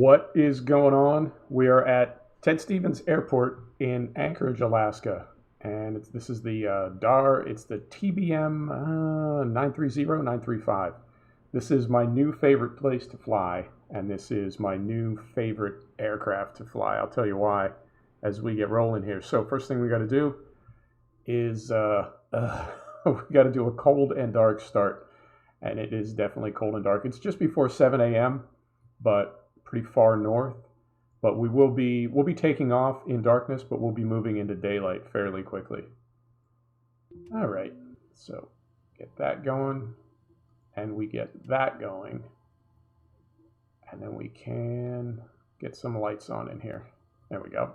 What is going on? We are at Ted Stevens Airport in Anchorage, Alaska, and this is the DAR. It's the TBM 935. This is my new favorite place to fly, and this is my new favorite aircraft to fly. I'll tell you why as we get rolling here. So first thing we got to do is we got to do a cold and dark start, and it is definitely cold and dark. It's just before 7 a.m., but pretty far north. But we'll be taking off in darkness, but we'll be moving into daylight fairly quickly. All right, so get that going, and we get that going, and then we can get some lights on in here. There we go.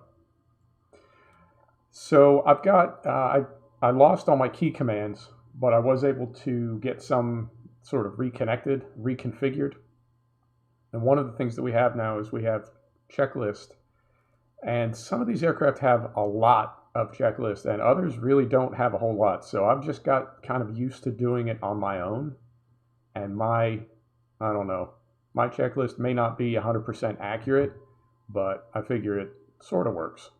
So I've got I lost all my key commands, but I was able to get some sort of reconfigured. And one of the things that we have now is we have checklist, and some of these aircraft have a lot of checklist and others really don't have a whole lot. So I've just got kind of used to doing it on my own, and I don't know, my checklist may not be 100% accurate, but I figure it sort of works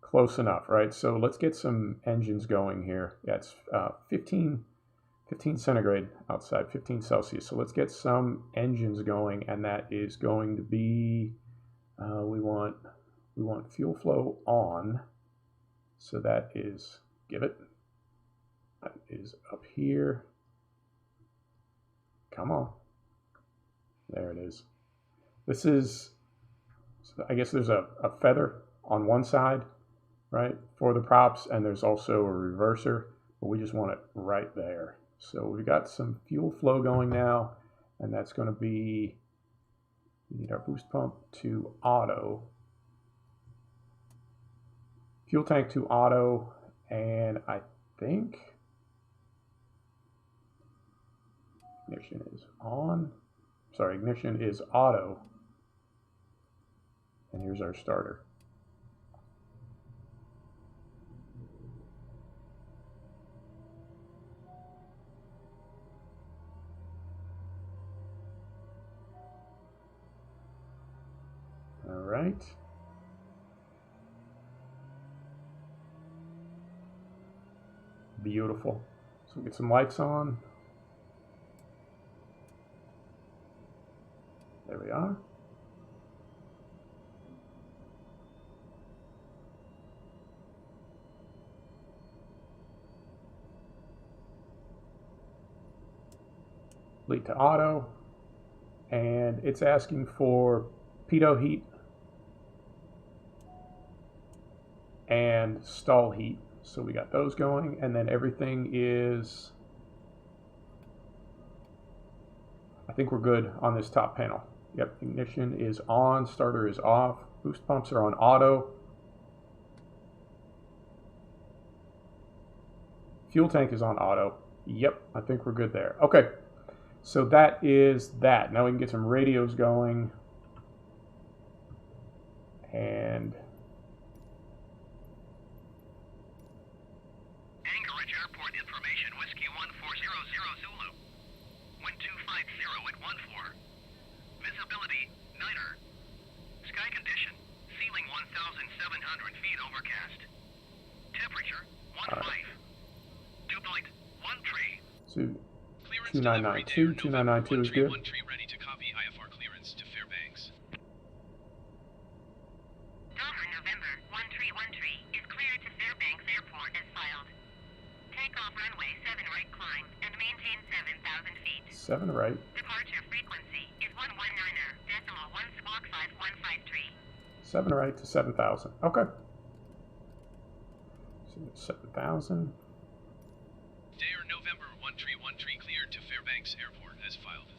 close enough, right? So let's get some engines going here. Yeah, it's 15 centigrade outside, 15 Celsius. So let's get some engines going, and that is going to be, we want fuel flow on. So that is, that is up here. Come on. There it is. This is, I guess there's a feather on one side, right, for the props, and there's also a reverser, but we just want it right there. So we've got some fuel flow going now, and that's going to be, we need our boost pump to auto, fuel tank to auto, and I think ignition is on. Sorry, ignition is auto, and here's our starter. All right. Beautiful. So we get some lights on. There we are. Lead to auto, and it's asking for pitot heat and stall heat. So we got those going, and then everything is, I think we're good on this top panel. Yep, ignition is on, starter is off, boost pumps are on auto. Fuel tank is on auto. Yep, I think we're good there. Okay, so that is that. Now we can get some radios going, and Anchorage Airport information, Whiskey 1400 Zulu. Wind 250 at 14. Visibility, niner. Sky condition, ceiling 1,700 feet overcast. Temperature, 15. Dew point, 1 tree. So 2992, 2992 is good. 1 tree ready to copy IFR clearance to Fairbanks. Dover, November, 1tree is cleared to Fairbanks Airport as filed. Take off runway 7 right climb and maintain 7,000 feet. 7 right. Departure frequency is 119er, decimal 1 squawk 5153. 7 right to 7,000. Okay. So 7,000. Dare November, 1 tree cleared to Fairbanks Airport as filed.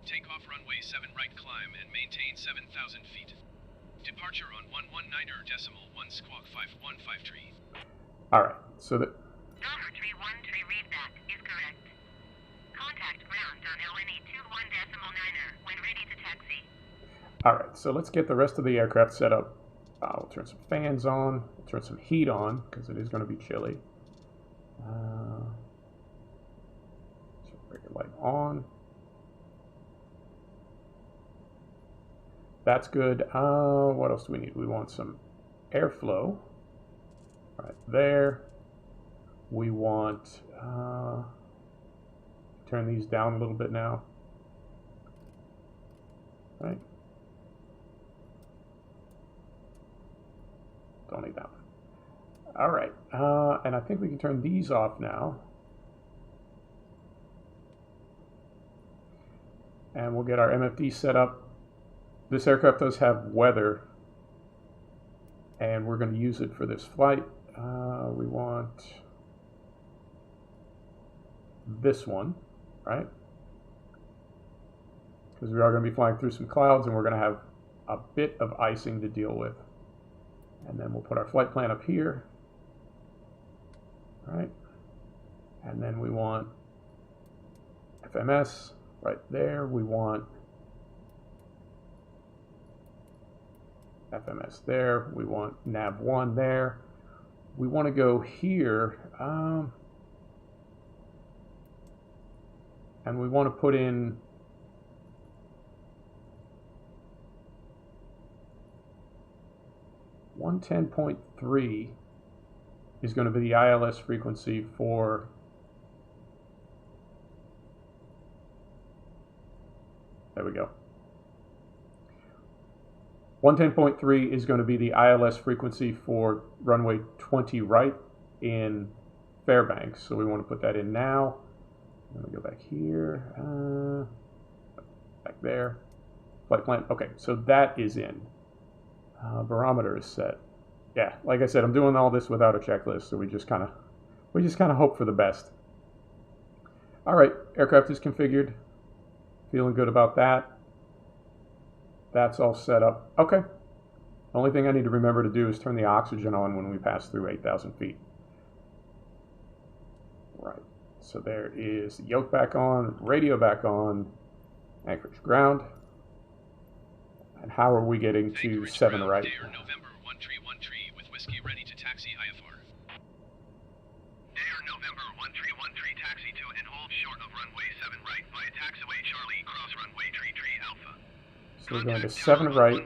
Take off runway 7 right climb and maintain 7,000 feet. Departure on 119er, decimal 1 squawk 5153. All right. So that. Dover tree 1 readback is correct. Contact ground on LNE 21.9er when ready to taxi. All right. So let's get the rest of the aircraft set up. We'll turn some fans on. We'll turn some heat on because it is going to be chilly. So break the light on. that's good. What else do we need? We want some airflow right there. We want, turn these down a little bit now. Right. Don't need that one. All right. And I think we can turn these off now. And we'll get our MFD set up. This aircraft does have weather, and we're going to use it for this flight. We want this one, right? Because we are going to be flying through some clouds, and we're going to have a bit of icing to deal with. And then we'll put our flight plan up here, right? And then we want FMS right there. We want FMS there. We want nav1 there. We want to go here, and we want to put in (110.3) is going to be the ILS frequency for there we go. 110.3 is going to be the ILS frequency for runway 20 right in Fairbanks. So we want to put that in now. Let me go back here, back there. Flight plan. Okay, so that is in. Barometer is set. Yeah, like I said, I'm doing all this without a checklist, so we just kind of hope for the best. All right, aircraft is configured. Feeling good about that. That's all set up. Okay. The only thing I need to remember to do is turn the oxygen on when we pass through 8,000 feet. Right. So there is the yoke back on, radio back on, Anchorage ground. And how are we getting to Anchorage 7 ground, right? Dare November 1313 with whiskey ready to taxi IFR. Dare November 1313 taxi to and hold short of runway 7 right via taxiway Charlie cross runway tree Alpha. So we're going to 7 right,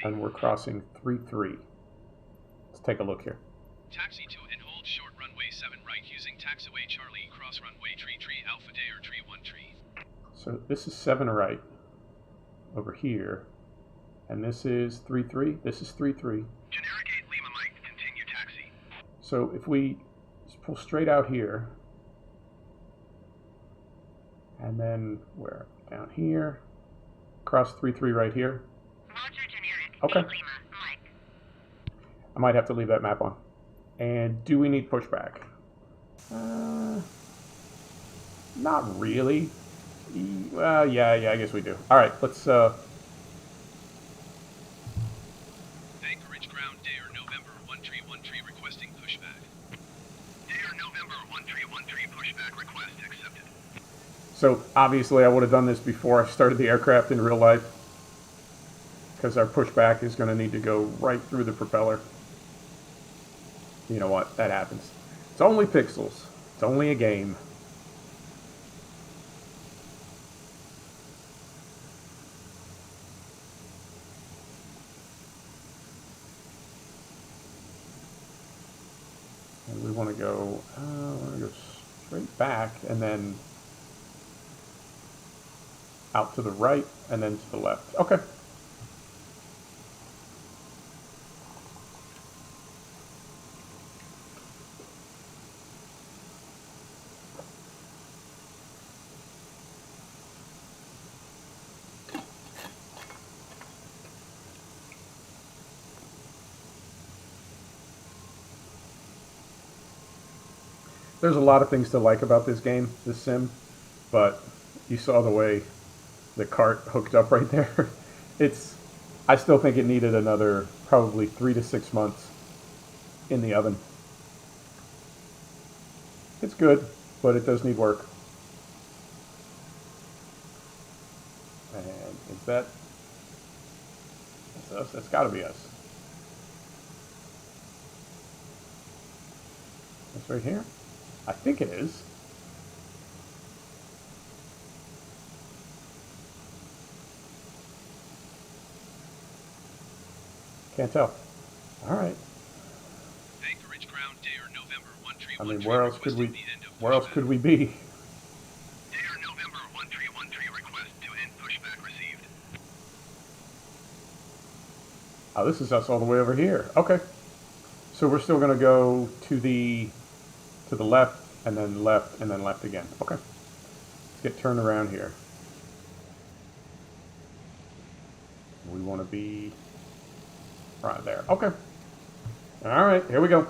and we're crossing 3-3. Let's take a look here. Taxi to and hold short runway 7 right using taxiway Charlie cross runway tree Alpha Dare tree 1 tree. So this is 7 right over here, and this is 3-3. This is 3-3. Generic 8 Lima Mike, continue taxi. So if we just pull straight out here, and then we're down here, cross 3-3 right here. Roger, generic. Okay. 8 Lima, Mike. I might have to leave that map on. And do we need pushback? Not really. Well, yeah, I guess we do. All right, let's. Anchorage ground Dare November 1313 requesting pushback. Dare November 1313 pushback request accepted. So obviously, I would have done this before I started the aircraft in real life, because our pushback is going to need to go right through the propeller. You know what? That happens. It's only pixels. It's only a game. And we want to go straight back and then out to the right and then to the left. Okay. There's a lot of things to like about this game, this sim, but you saw the way the cart hooked up right there. I still think it needed another probably 3 to 6 months in the oven. It's good, but it does need work. And is that? That's us. That's got to be us. That's right here. I think it is. Can't tell. All right. Anchorage ground day or November I mean, 1313 requesting the end of where else pushback. could we be? Day or November 1313 request to end pushback received. Oh, this is us all the way over here. Okay. So we're still going to go to the left, and then left, and then left again. Okay. Let's get turned around here. We want to be right there. Okay. All right, here we go.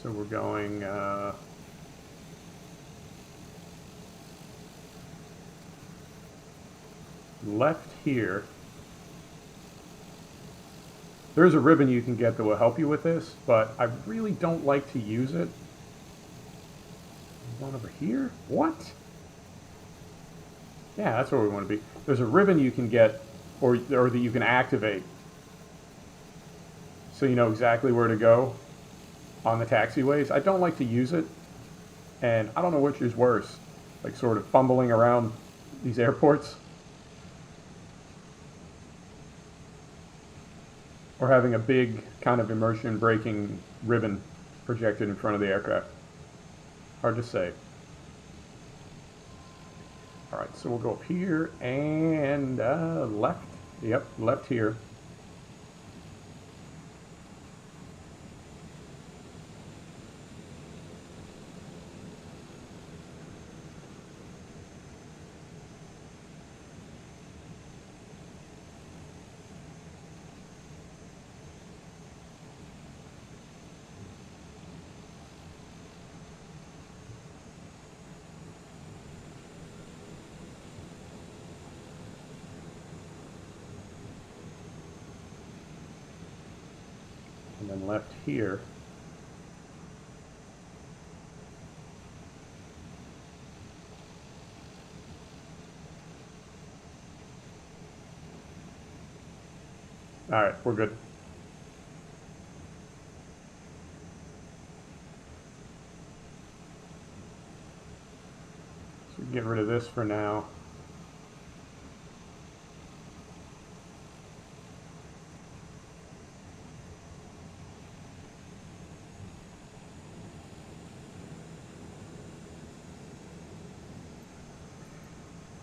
So we're going left here. There's a ribbon you can get that will help you with this, but I really don't like to use it. One over here? What? Yeah, that's where we want to be. There's a ribbon you can get, or that you can activate, so you know exactly where to go on the taxiways. I don't like to use it, and I don't know which is worse, like sort of fumbling around these airports or having a big kind of immersion braking ribbon projected in front of the aircraft. Hard to say. All right, so we'll go up here and left. Yep, left here. And then left here. All right, we're good. So get rid of this for now.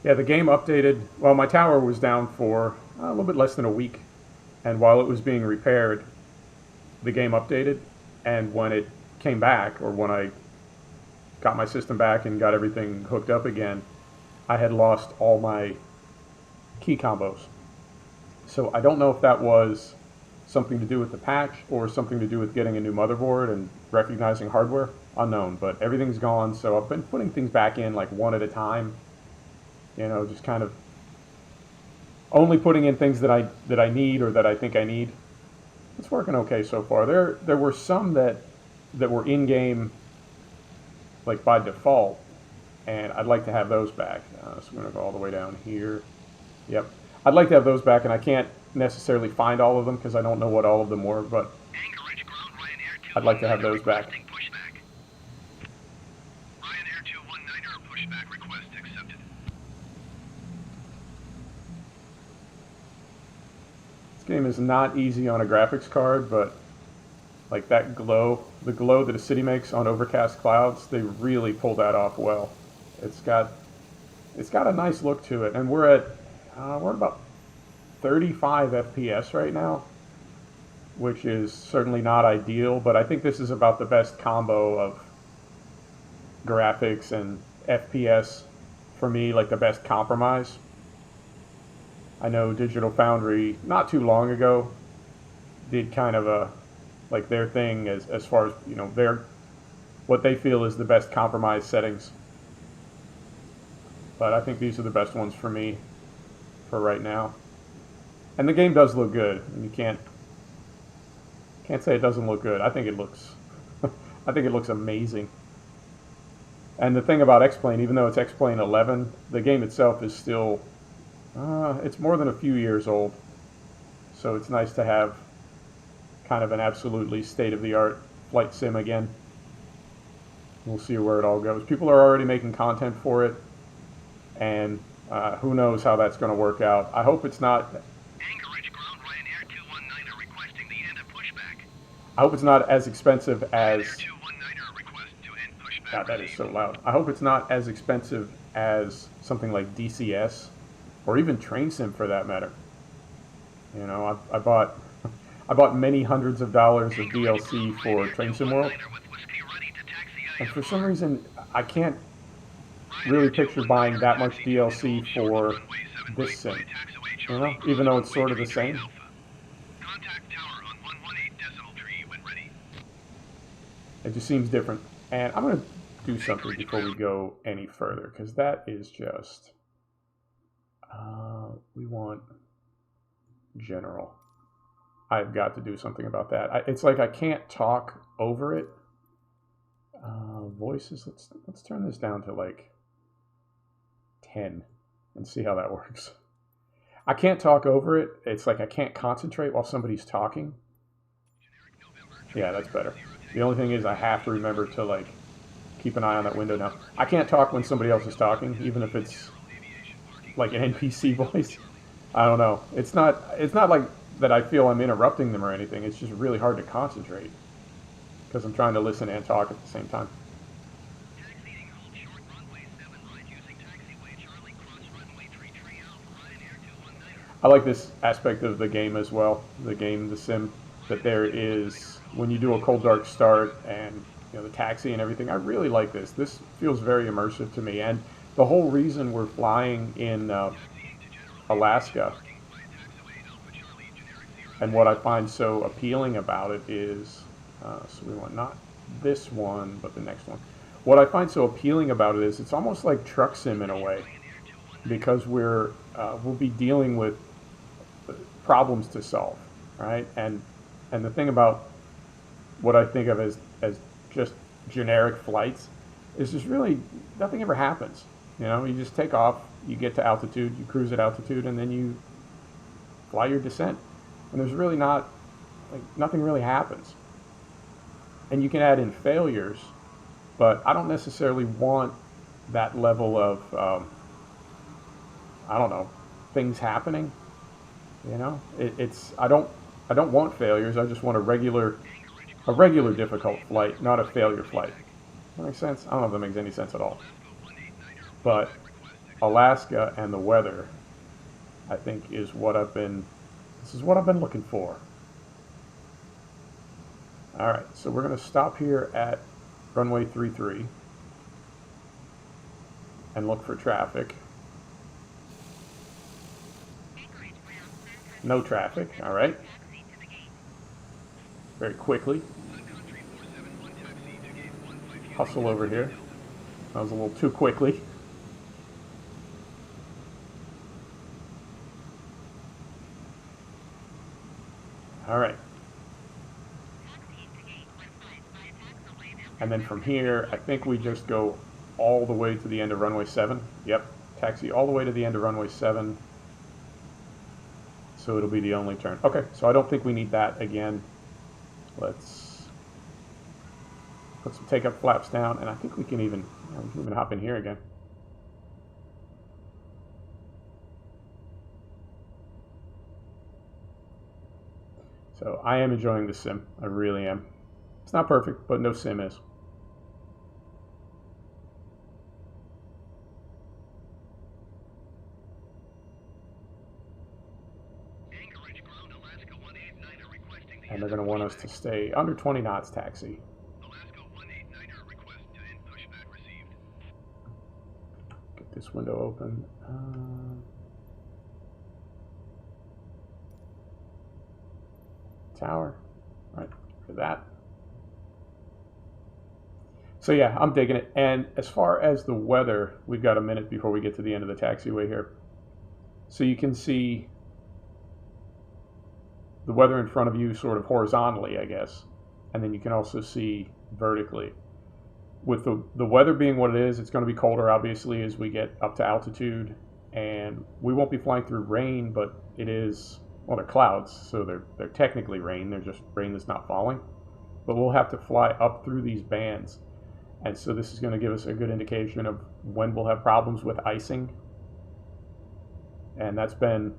Yeah, the game updated. Well, my tower was down for a little bit less than a week, and while it was being repaired, the game updated, and when it came back, or when I got my system back and got everything hooked up again, I had lost all my key combos. So I don't know if that was something to do with the patch or something to do with getting a new motherboard and recognizing hardware. Unknown, but everything's gone, so I've been putting things back in like one at a time. You know, just kind of only putting in things that I need or that I think I need. It's working okay so far. There were some that were in game, like by default, and I'd like to have those back. So I'm gonna go all the way down here. Yep, I'd like to have those back, and I can't necessarily find all of them because I don't know what all of them were, but I'd like to have those back. Game is not easy on a graphics card, but like that glow, the glow that a city makes on overcast clouds, they really pull that off well. It's got a nice look to it, and we're at about 35 FPS right now, which is certainly not ideal, but I think this is about the best combo of graphics and FPS for me, like the best compromise. I know Digital Foundry not too long ago did kind of a like their thing as far as, you know, their what they feel is the best compromise settings. But I think these are the best ones for me for right now. And the game does look good. You can't say it doesn't look good. I think it looks I think it looks amazing. And the thing about X-Plane, even though it's X-Plane 11, the game itself is still, it's more than a few years old. So it's nice to have kind of an absolutely state-of-the-art flight sim again. We'll see where it all goes. People are already making content for it, and who knows how that's going to work out. I hope it's not. Anchorage ground Ryanair 219 are requesting the end of pushback. I hope it's not as expensive as. Ryanair 219 are request to end pushback. God, that is so loud. I hope it's not as expensive as something like DCS, or even Train Sim for that matter. You know, I bought many hundreds of dollars of DLC for Train Sim World, and for some reason I can't really picture buying that much DLC for this sim. You know, even though it's sort of the same. Contact tower on 118 decimal tree when ready. It just seems different. And I'm going to do something before we go any further, because that is just... we want general. I've got to do something about that. It's like I can't talk over it. Voices, let's turn this down to like 10 and see how that works. I can't talk over it. It's like I can't concentrate while somebody's talking. Yeah, that's better. The only thing is I have to remember to like keep an eye on that window now. I can't talk when somebody else is talking, even if it's like an NPC voice. I don't know. It's not like that I feel I'm interrupting them or anything. It's just really hard to concentrate because I'm trying to listen and talk at the same time. I like this aspect of the game as well, the sim, that there is, when you do a cold dark start and you know the taxi and everything, I really like this. This feels very immersive to me, and the whole reason we're flying in Alaska, and what I find so appealing about it is, so we want not this one, but the next one. What I find so appealing about it is it's almost like truck sim in a way, because we'll be dealing with problems to solve, right? And the thing about what I think of as just generic flights is just really nothing ever happens. You know, you just take off, you get to altitude, you cruise at altitude, and then you fly your descent. And there's really nothing really happens. And you can add in failures, but I don't necessarily want that level of I don't know, things happening. You know, I don't want failures. I just want a regular difficult flight, not a failure flight. That makes sense? I don't know if that makes any sense at all. But Alaska and the weather, I think, is what I've been looking for. All right, so we're going to stop here at runway 33 and look for traffic. No traffic, all right. Very quickly. Hustle over here. That was a little too quickly. All right. And then from here, I think we just go all the way to the end of runway 7. Yep, taxi all the way to the end of runway 7. So it'll be the only turn. Okay, so I don't think we need that again. Let's put some take-up flaps down, and I think we can even hop in here again. So I am enjoying this sim. I really am. It's not perfect, but no sim is. And they're going to want us to stay under 20 knots taxi. Alaska 189er request to end pushback received. Get this window open. Tower. Right, for that. So yeah, I'm digging it. And as far as the weather, we've got a minute before we get to the end of the taxiway here. So you can see the weather in front of you sort of horizontally, I guess. And then you can also see vertically. with the weather being what it is, it's going to be colder, obviously, as we get up to altitude. And we won't be flying through rain, but it is, well, they're clouds, so they're technically rain. They're just rain that's not falling. But we'll have to fly up through these bands. And so this is going to give us a good indication of when we'll have problems with icing. And that's been,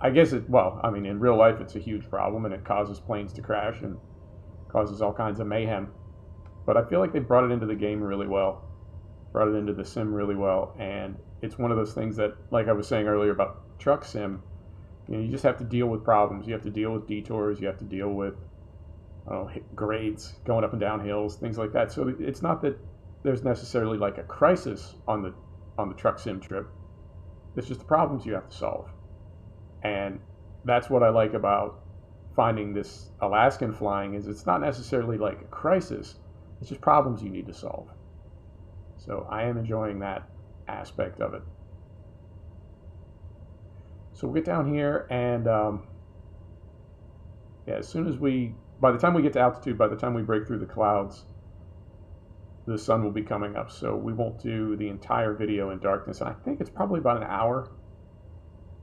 I guess well, I mean, in real life, it's a huge problem, and it causes planes to crash and causes all kinds of mayhem. But I feel like they brought it into the game really well, brought it into the sim really well. And it's one of those things that, like I was saying earlier about truck sim, you just have to deal with problems. You have to deal with detours. You have to deal with grades, going up and down hills, things like that. So it's not that there's necessarily like a crisis on the truck sim trip. It's just the problems you have to solve. And that's what I like about finding this Alaskan flying, is it's not necessarily like a crisis. It's just problems you need to solve. So I am enjoying that aspect of it. So we'll get down here, and yeah, as soon as by the time we get to altitude, by the time we break through the clouds, the sun will be coming up. So we won't do the entire video in darkness. And I think it's probably about an hour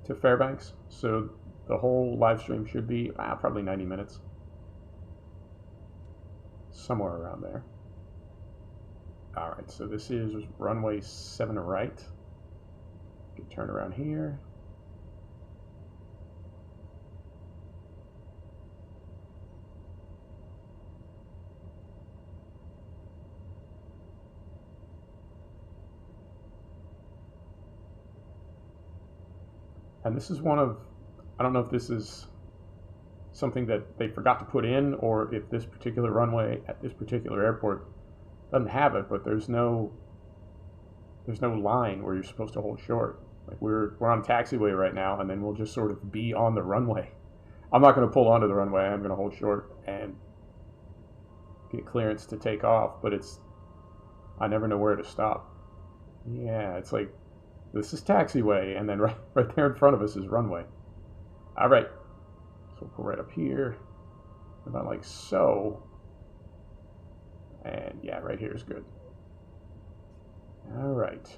to Fairbanks. So the whole live stream should be probably 90 minutes. Somewhere around there. All right, so this is runway 7 right. You can turn around here. And this is one of, I don't know if this is something that they forgot to put in, or if this particular runway at this particular airport doesn't have it, but there's no line where you're supposed to hold short. Like we're on taxiway right now, and then we'll just sort of be on the runway. I'm not going to pull onto the runway. I'm going to hold short and get clearance to take off, but I never know where to stop. Yeah, it's like, this is taxiway, and then right there in front of us is runway. All right, so we'll pull right up here, about like so. And yeah, right here is good. All right.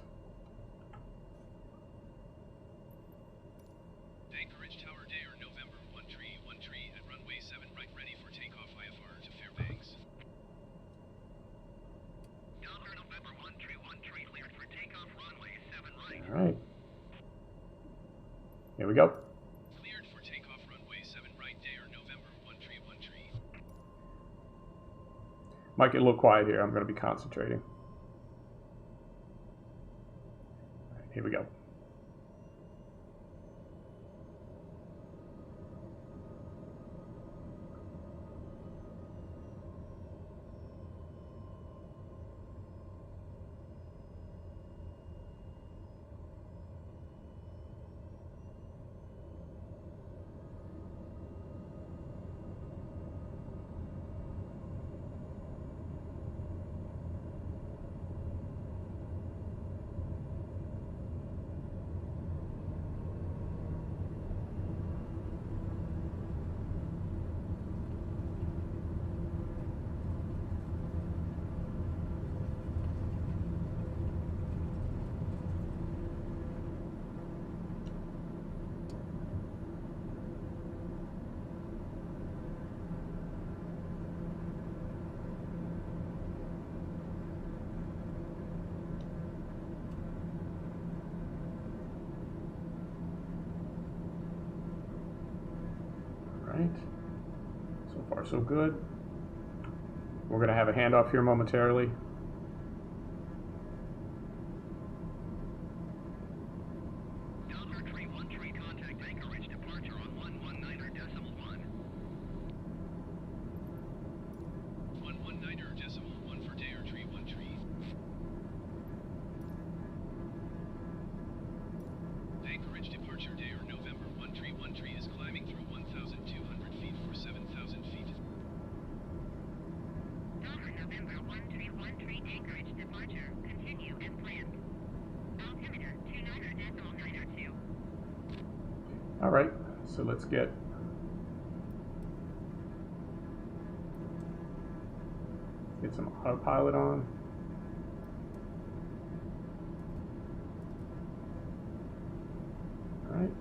Anchorage Tower Day or November 1313 at runway 7 right, ready for takeoff IFR to Fairbanks. Tower November 1313 cleared for takeoff runway 7 right. All right. Here we go. Cleared for takeoff runway 7 right, day or November 1313. Might get a little quiet here. I'm going to be concentrating. All right, here we go. Right. So far, so good. We're going to have a handoff here momentarily. Delta 313, contact Anchorage, departure on 119.1. 119.1 for day or 313. Anchorage departure day or November 1313 is climbing through 1,200 feet for 7,000 feet. Tower November 1313 Anchorage departure. Continue as planned. Altimeter 29.902. All right, so let's get get some autopilot on. All right.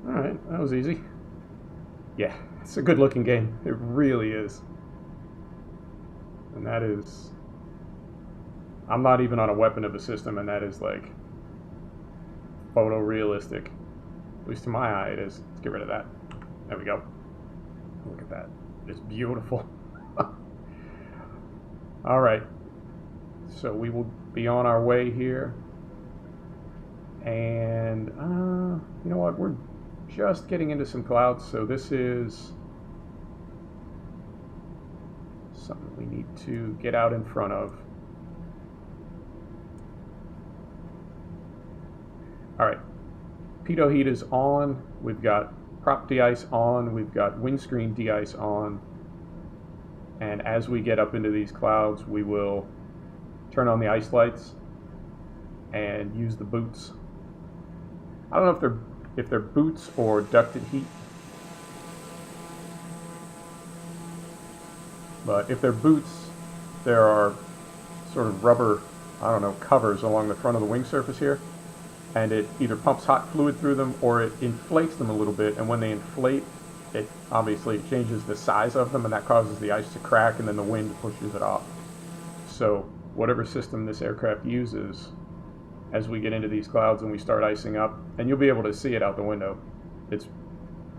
All right, that was easy. Yeah, it's a good looking game. It really is. And that is, I'm not even on a weapon of a system, and that is like photorealistic. At least to my eye it is. Let's get rid of that. There we go. Look at that. It's beautiful. All right. So we will be on our way here. And, you know what? We're just getting into some clouds, so this is something we need to get out in front of. All right, pitot heat is on. We've got prop de-ice on. We've got windscreen de-ice on. And as we get up into these clouds, we will turn on the ice lights and use the boots. I don't know if they're boots or ducted heat. But if they're boots, there are sort of rubber, I don't know, covers along the front of the wing surface here. And it either pumps hot fluid through them or it inflates them a little bit. And when they inflate, it obviously changes the size of them, and that causes the ice to crack, and then the wind pushes it off. So whatever system this aircraft uses, as we get into these clouds and we start icing up, and you'll be able to see it out the window, it's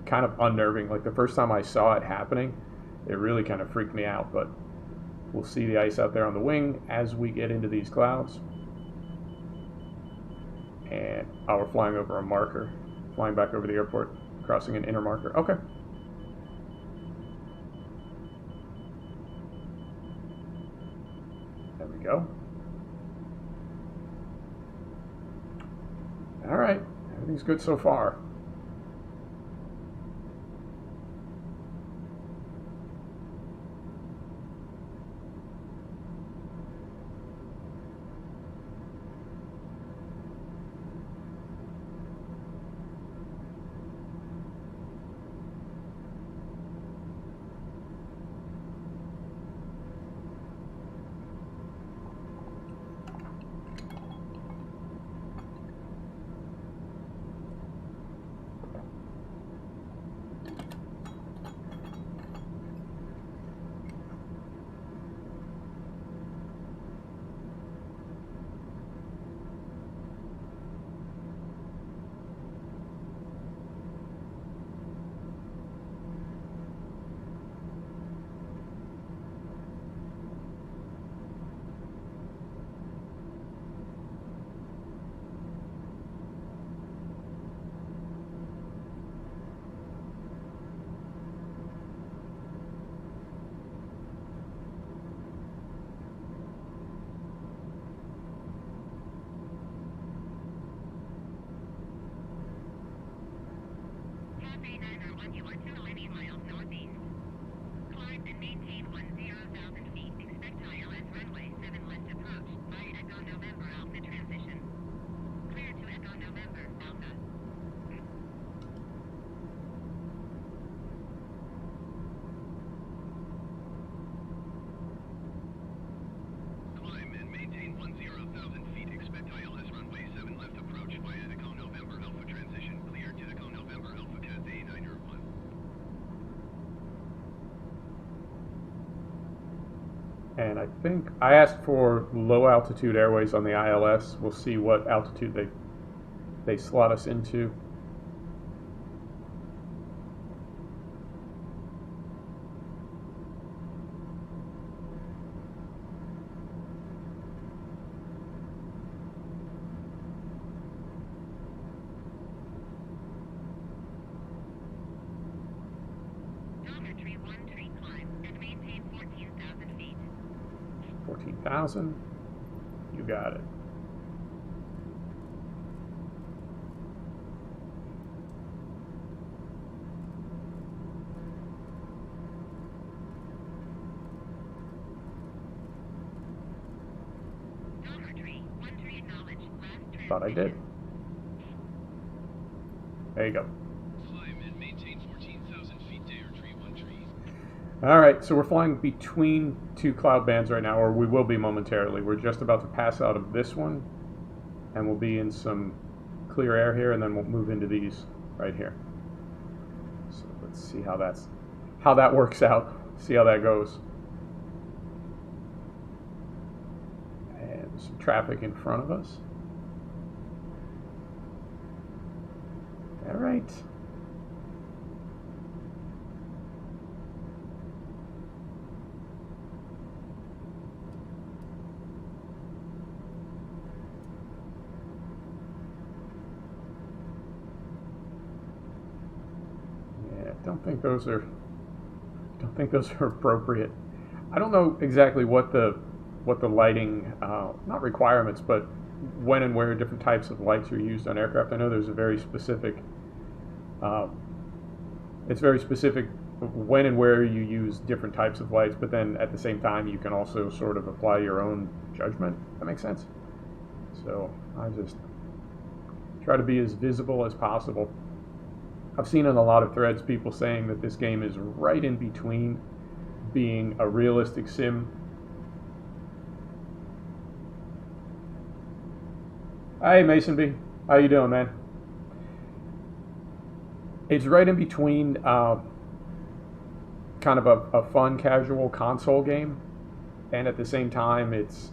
kind of unnerving. Like the first time I saw it happening, it really kind of freaked me out, but we'll see the ice out there on the wing as we get into these clouds. And we're flying over a marker, flying back over the airport, crossing an inner marker. Okay. There we go. All right, everything's good so far. You are 2 linear miles northeast. Climb and maintain 10,000 feet. Expect ILS runway 7 left approach via Echo November Alpha transition. Clear to Echo November Alpha. Climb and maintain 10,000 feet. Expect ILS runway 7 left approach via Echo November Alpha transition. Clear to Echo November Alpha Cathay 901. And I think I asked for low altitude airways on the ILS. We'll see what altitude they slot us into. Geometry 1 tree climb and maintain 14,000 feet. 14,000. You got it. Thought I did. There you go. Climb and maintain 14,000 feet Dare tree 1 tree. All right, so we're flying between two cloud bands right now, or we will be momentarily. We're just about to pass out of this one, and we'll be in some clear air here, and then we'll move into these right here. So let's see how that works out. See how that goes. And there's some traffic in front of us. All right. Don't think those are appropriate. I don't know exactly what the lighting not requirements, but when and where different types of lights are used on aircraft. I know there's a very specific it's very specific when and where you use different types of lights, but then at the same time you can also sort of apply your own judgment. That makes sense. So I just try to be as visible as possible. I've seen in a lot of threads people saying that this game is right in between being a realistic sim. Hey Mason B, how you doing, man? It's right in between kind of a fun, casual console game, and at the same time it's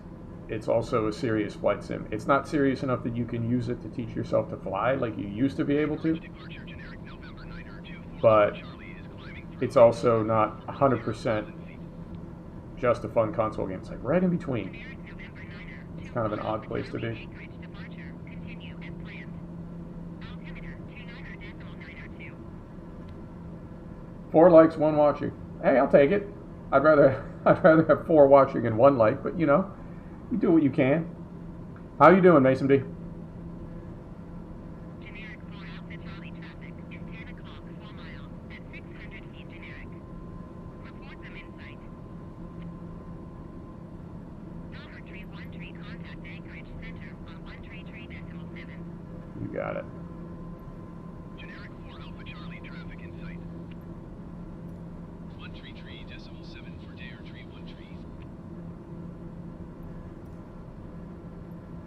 also a serious flight sim. It's not serious enough that you can use it to teach yourself to fly like you used to be able to, but it's also not 100% just a fun console game. It's like right in between. It's kind of an odd place to be. 4 likes, 1 watching. Hey, I'll take it. I'd rather have 4 watching and 1 like, but you know, you do what you can. How you doing, Mason D? Generic 4 Alpha Charlie traffic is 10 o'clock 4 miles at 600 feet generic. Report them in sight. Daughter tree 1 tree contact Anchorage Center on 133.7. You got it. Generic 4 Alpha Charlie traffic in sight. 133.7 for Dare tree 1 tree.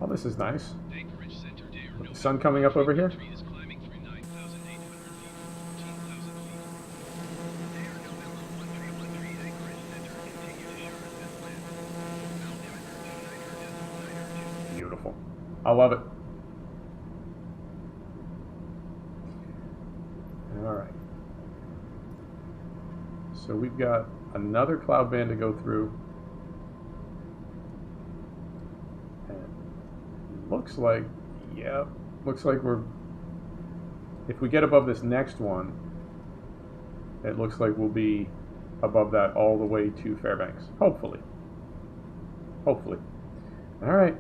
Oh, this is nice. Anchorage Center Dare. With the sun coming up over here. Tree is climbing through 9,800 feet from 14,000 feet. Dare November 131 Anchorage Center. Continue to shore as planned. Altimeter 29.902. Beautiful. I love it. All right. So we've got another cloud band to go through. And looks like if we get above this next one, it looks like we'll be above that all the way to Fairbanks. Hopefully. Hopefully. All right.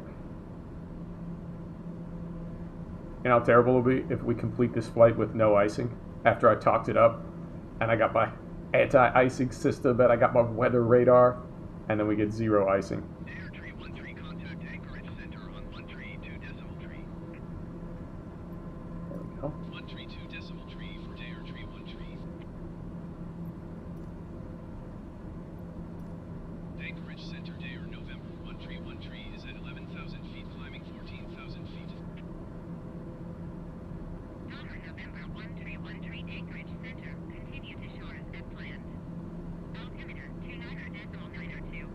You know how terrible it'll be if we complete this flight with no icing after I talked it up and I got my anti-icing system and I got my weather radar, and then we get 0 icing. Dare tree 1 contact Anchorage Center on 132.3. There we go. 132.3 for Dare tree 1 tree. Anchorage Center Dare November 131 is at 11,000 feet climbing 14,000 feet. Daughter November 131 Anchorage Center. Continue to shore as planned. Altimeter 29.902.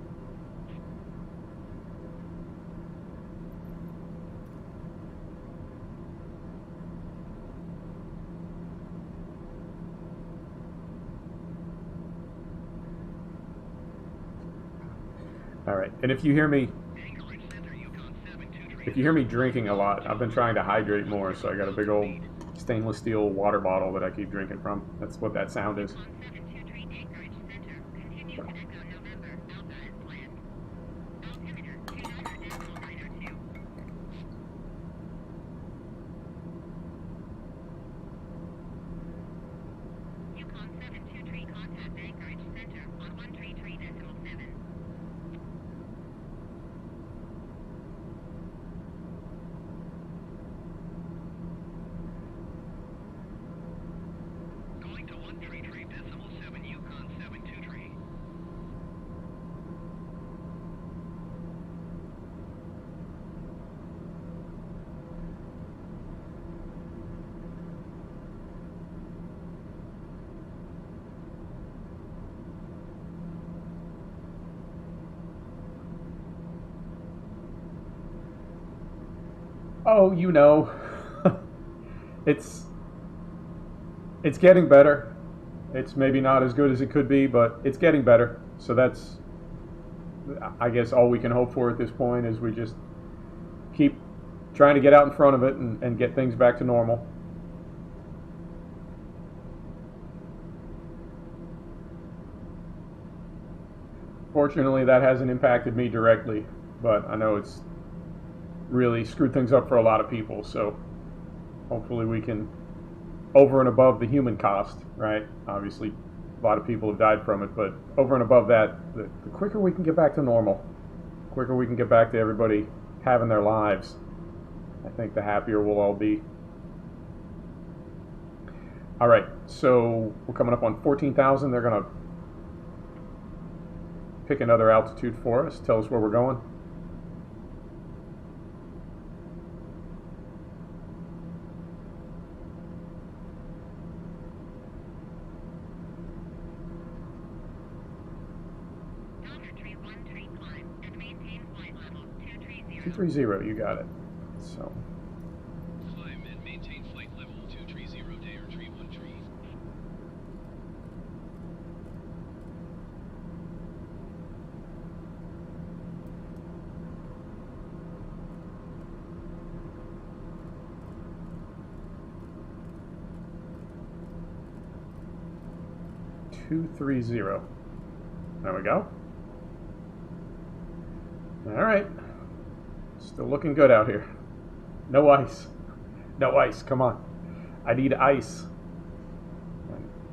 All right. And if you hear me Anchorage Center Yukon 723. if you hear me drinking a lot, I've been trying to hydrate more, so I got a big old stainless steel water bottle that I keep drinking from. That's what that sound is. On 723 Anchorage Center. Continue to echo November Alpha as planned. Altimeter 29.902. Yukon 723 contact Anchorage Center on 133.7. Oh, you know, it's it's getting better. It's maybe not as good as it could be, but it's getting better. So that's, I guess, all we can hope for at this point is we just keep trying to get out in front of it and get things back to normal. Fortunately, that hasn't impacted me directly, but I know it's really screwed things up for a lot of people. So hopefully we can, over and above the human cost, right? Obviously, a lot of people have died from it, but over and above that, the quicker we can get back to normal, the quicker we can get back to everybody having their lives, I think the happier we'll all be. All right, so we're coming up on 14,000. They're going to pick another altitude for us, tell us where we're going. Climb and maintain flight level 230. 230, you got it. So Climb and maintain flight level 230 day or tree 1 tree. two, 3-0. There we go. All right. Still looking good out here. No ice. No ice. Come on. I need ice.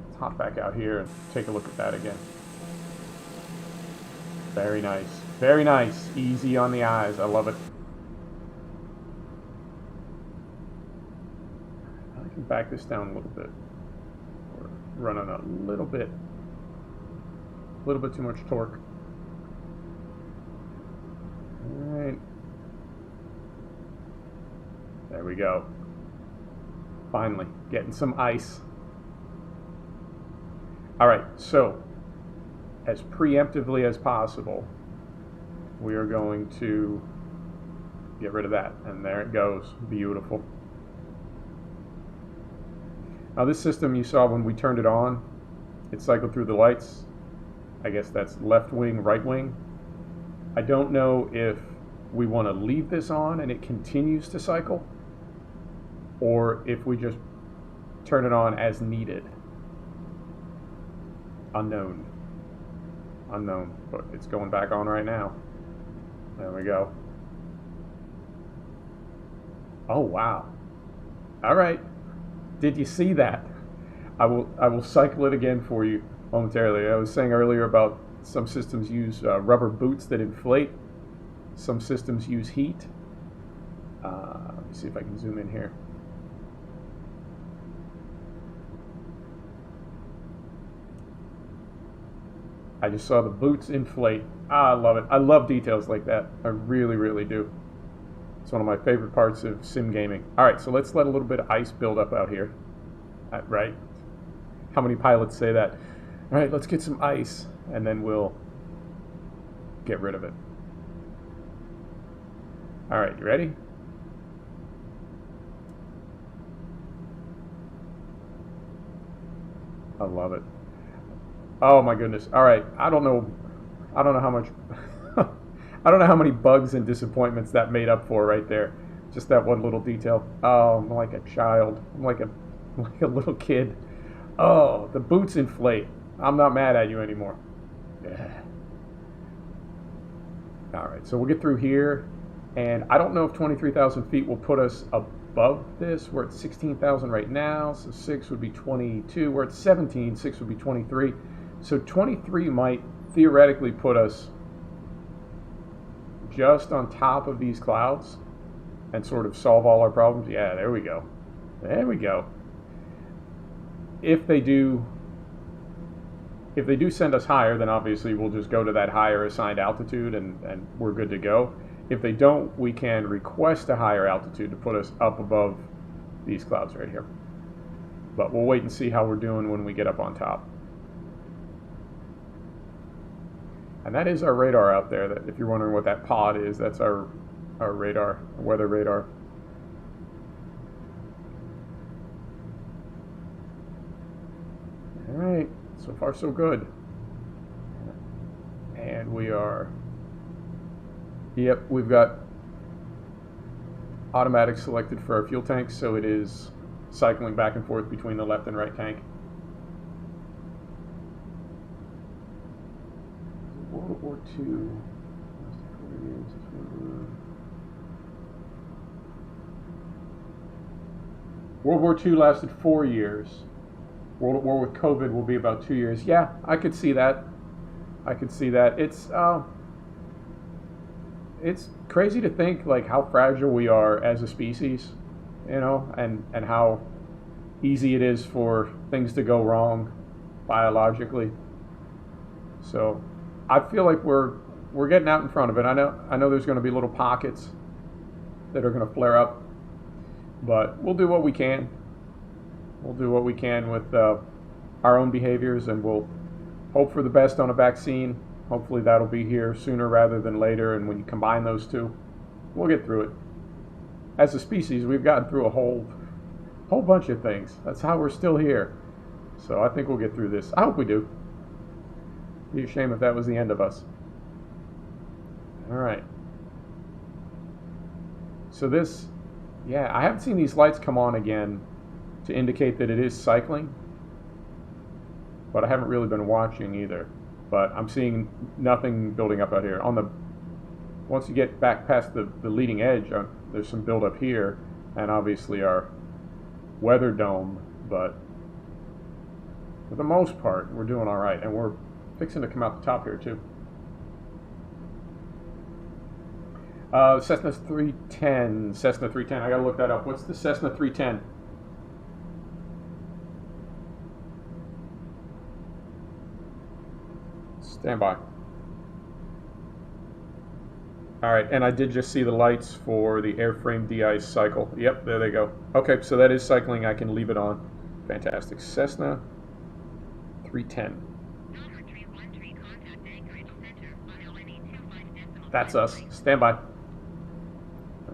Let's hop back out here and take a look at that again. Very nice. Very nice. Easy on the eyes. I love it. I can back this down a little bit. We're running a little bit too much torque. All right. There we go. Finally, getting some ice. All right, so as preemptively as possible, we are going to get rid of that. And there it goes. Beautiful. Now this system you saw when we turned it on, it cycled through the lights. I guess that's left wing, right wing. I don't know if we want to leave this on and it continues to cycle, or if we just turn it on as needed. Unknown. Unknown, but it's going back on right now. There we go. Oh, wow. All right. Did you see that? I will cycle it again for you momentarily. I was saying earlier about some systems use rubber boots that inflate. Some systems use heat. Let me see if I can zoom in here. I just saw the boots inflate. I love it. I love details like that. I really, really do. It's one of my favorite parts of sim gaming. All right, so let's let a little bit of ice build up out here. Right? How many pilots say that? All right, let's get some ice, and then we'll get rid of it. All right, you ready? I love it. Oh my goodness. All right, I don't know how much I don't know how many bugs and disappointments that made up for right there. Just that one little detail. Oh, I'm like a child. I'm like a little kid. Oh, the boots inflate. I'm not mad at you anymore. Yeah. All right, so we'll get through here, and I don't know if 23,000 feet will put us above this. We're at 16,000 right now, so 6 would be 22. We're at 17, 6 would be 23. So 23 might theoretically put us just on top of these clouds and sort of solve all our problems. Yeah, there we go. There we go. If they do send us higher, then obviously we'll just go to that higher assigned altitude and we're good to go. If they don't, we can request a higher altitude to put us up above these clouds right here. But we'll wait and see how we're doing when we get up on top. And that is our radar out there. That, if you're wondering what that pod is, that's our radar, our weather radar. So far, so good. And we are, yep, we've got automatic selected for our fuel tanks, so it is cycling back and forth between the left and right tank. World War II. World War II lasted 4 years. World War with COVID will be about 2 years. Yeah, I could see that. I could see that. It's crazy to think like how fragile we are as a species, you know, and how easy it is for things to go wrong biologically. So I feel like we're getting out in front of it. I know there's going to be little pockets that are going to flare up, but we'll do what we can. We'll do what we can with our own behaviors, and we'll hope for the best on a vaccine. Hopefully that'll be here sooner rather than later, and when you combine those two, we'll get through it. As a species, we've gotten through a whole bunch of things. That's how we're still here. So I think we'll get through this. I hope we do. It'd be a shame if that was the end of us. All right. So this, yeah, I haven't seen these lights come on again to indicate that it is cycling, but I haven't really been watching either. But I'm seeing nothing building up out here. Once you get back past the leading edge, there's some build up here, and obviously our weather dome. But for the most part, we're doing all right, and we're fixing to come out the top here too. Cessna 310. Cessna 310. I gotta look that up. What's the Cessna 310? Stand by. All right, and I did just see the lights for the airframe de-ice cycle. Yep, there they go. Okay, so that is cycling. I can leave it on. Fantastic. Cessna 310. That's us. Stand by.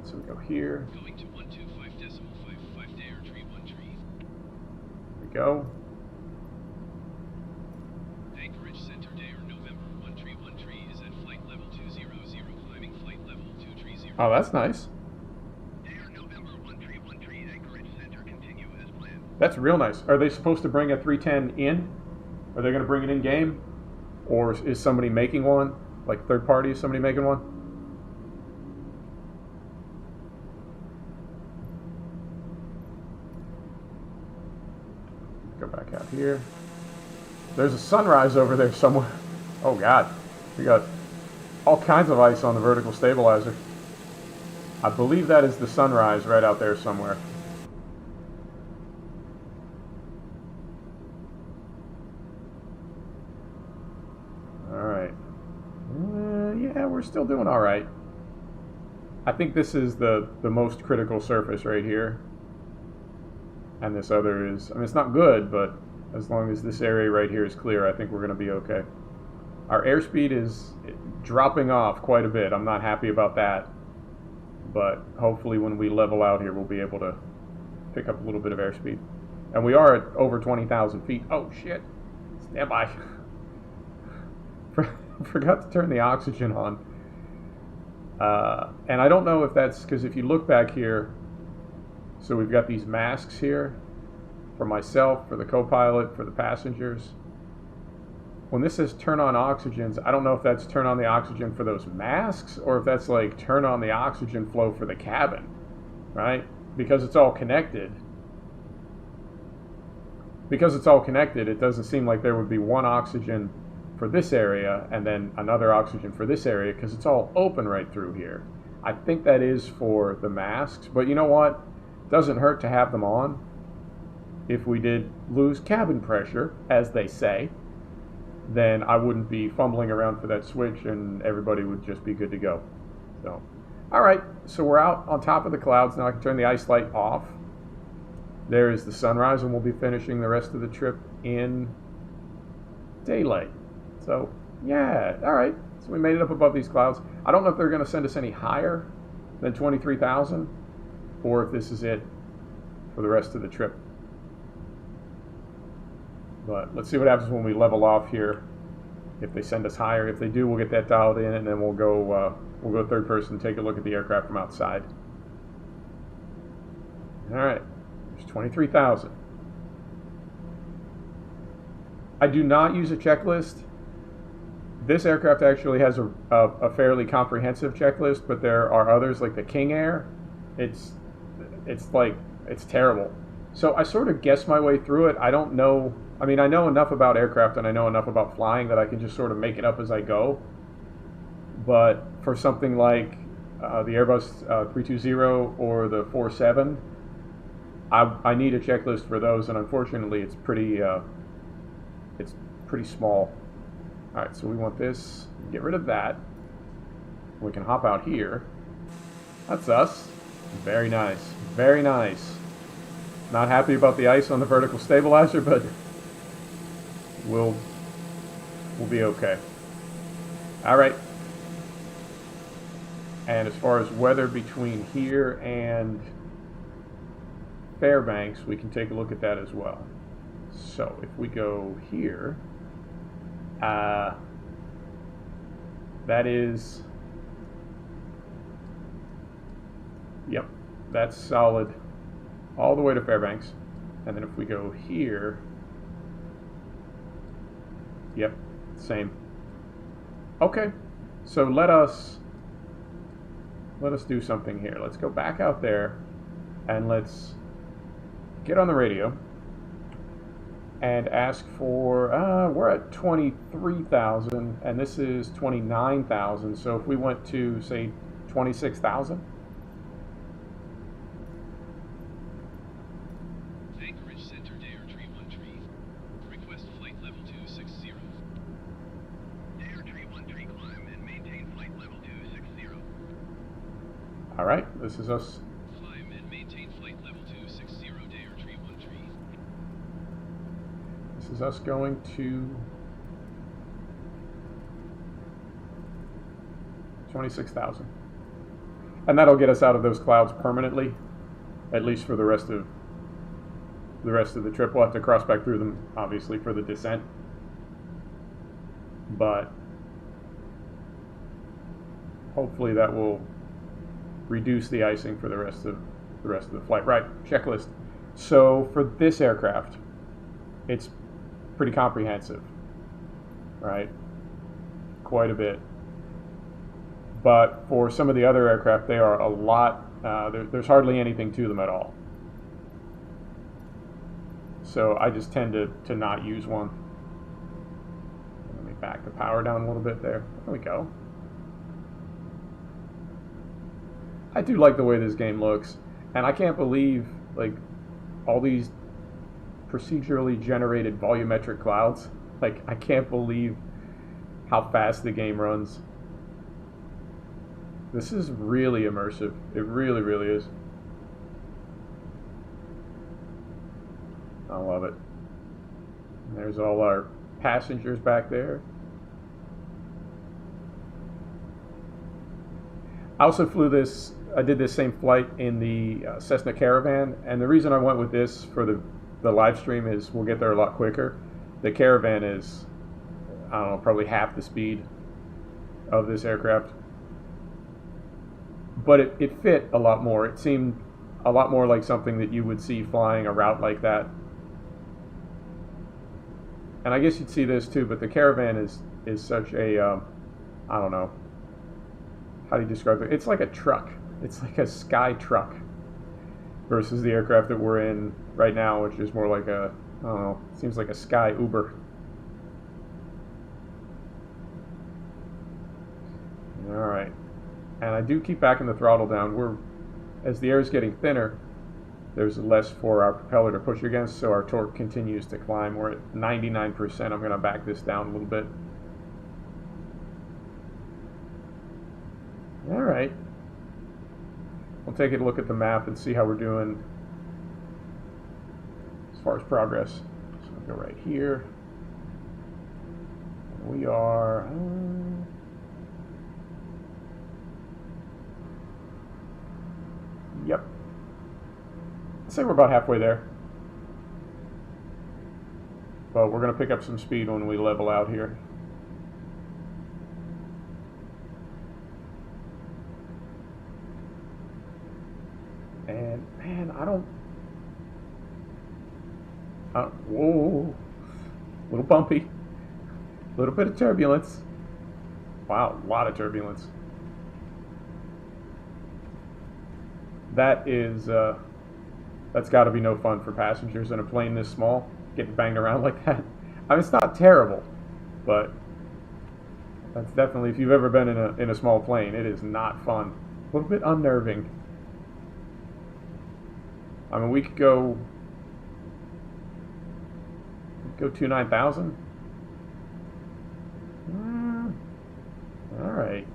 So we go here. Going to 125.55 day or tree 1 tree. There we go. Anchorage Center day or November 1 tree is at flight level 200, climbing flight level 230. Oh, that's nice. Day or November 1 tree, Anchorage Center continue as planned. That's real nice. Are they supposed to bring a 310 in? Are they going to bring it in game? Or is somebody making one? Like third party, is somebody making one? Go back out here. There's a sunrise over there somewhere. Oh God, we got all kinds of ice on the vertical stabilizer. I believe that is the sunrise right out there somewhere. All right. Yeah, we're still doing all right. I think this is the most critical surface right here. And this other is, I mean, it's not good, but as long as this area right here is clear, I think we're going to be okay. Our airspeed is dropping off quite a bit. I'm not happy about that. But hopefully when we level out here, we'll be able to pick up a little bit of airspeed. And we are at over 20,000 feet. Oh, shit. Stand by. Forgot to turn the oxygen on. And I don't know if that's because if you look back here, so we've got these masks here for myself, for the co-pilot, for the passengers. When this says turn on oxygens, I don't know if that's turn on the oxygen for those masks or if that's like turn on the oxygen flow for the cabin, right? Because it's all connected. Because it's all connected, it doesn't seem like there would be one oxygen for this area and then another oxygen for this area because it's all open right through here. I think that is for the masks, but you know what? Doesn't hurt to have them on. If we did lose cabin pressure, as they say, then I wouldn't be fumbling around for that switch and everybody would just be good to go. So, all right, so we're out on top of the clouds. Now I can turn the ice light off. There is the sunrise, and we'll be finishing the rest of the trip in daylight. So, yeah, all right. So we made it up above these clouds. I don't know if they're going to send us any higher than 23,000 or if this is it for the rest of the trip. But let's see what happens when we level off here. If they send us higher, if they do, we'll get that dialed in, and then we'll go third person and take a look at the aircraft from outside. All right, there's 23,000. I do not use a checklist. This aircraft actually has a fairly comprehensive checklist, but there are others like the King Air. It's terrible. So I sort of guess my way through it. I don't know. I mean, I know enough about aircraft and I know enough about flying that I can just sort of make it up as I go. But for something like the Airbus 320 or the 47, I need a checklist for those, and unfortunately, it's pretty small. All right, so we want this. Get rid of that. We can hop out here. That's us. Very nice. Very nice. Not happy about the ice on the vertical stabilizer, but we'll be okay. All right. And as far as weather between here and Fairbanks, we can take a look at that as well. So if we go here, that is, yep, that's solid all the way to Fairbanks. And then if we go here, yep, same. Okay, so let us do something here. Let's go back out there and let's get on the radio and ask for, we're at 23,000 and this is 29,000. So if we went to say 26,000. Anchorage Center, Dare 313. Request flight level 260. Dare 313, climb and maintain flight level 260. All right, this is us. Climb and maintain flight level 260, Dare 313. This is us going to 26,000. And that'll get us out of those clouds permanently, at least for the rest of the trip. We'll have to cross back through them, obviously, for the descent. But hopefully that will reduce the icing for the rest of the flight. Right, checklist. So for this aircraft, it's pretty comprehensive, right? Quite a bit. But for some of the other aircraft, they are a lot, there's hardly anything to them at all. So I just tend to not use one. Let me back the power down a little bit there. There we go. I do like the way this game looks, and I can't believe like all these procedurally generated volumetric clouds. Like, I can't believe how fast the game runs. This is really immersive. It really, really is. I love it. And there's all our passengers back there. I also I did this same flight in the Cessna Caravan, and the reason I went with this for the live stream is we'll get there a lot quicker. The Caravan is, I don't know, probably half the speed of this aircraft. But it fit a lot more. It seemed a lot more like something that you would see flying a route like that. And I guess you'd see this too, but the Caravan is such a, I don't know, how do you describe it? It's like a truck. It's like a sky truck versus the aircraft that we're in right now, which is more like a, I don't know, seems like a sky Uber. All right. And I do keep backing the throttle down. As the air is getting thinner, there's less for our propeller to push against, so our torque continues to climb. We're at 99%. I'm going to back this down a little bit. All right. We'll take a look at the map and see how we're doing as far as progress. So we'll go right here. We are... Yep. I'd say we're about halfway there. but we're going to pick up some speed when we level out here. And man, I don't. Whoa, a little bumpy, a little bit of turbulence. Wow, a lot of turbulence. That is, that's got to be no fun for passengers in a plane this small, getting banged around like that. I mean, it's not terrible, but that's definitely, if you've ever been in a small plane, it is not fun. A little bit unnerving. I mean, we could go 29,000. All right.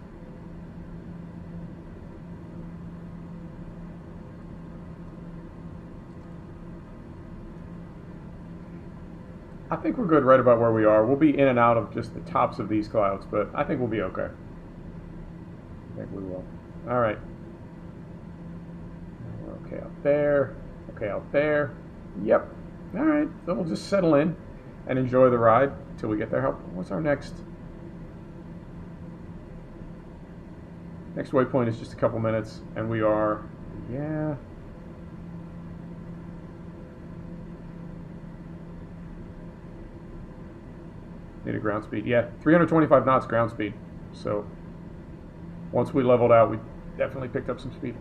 I think we're good right about where we are. We'll be in and out of just the tops of these clouds, but I think we'll be okay. I think we will. All right. We're okay out there. Okay out there. Yep. All right. So we'll just settle in and enjoy the ride until we get there. What's our next waypoint? Is just a couple minutes, and we are, yeah. Need a ground speed. Yeah, 325 knots ground speed. So once we leveled out, we definitely picked up some speed.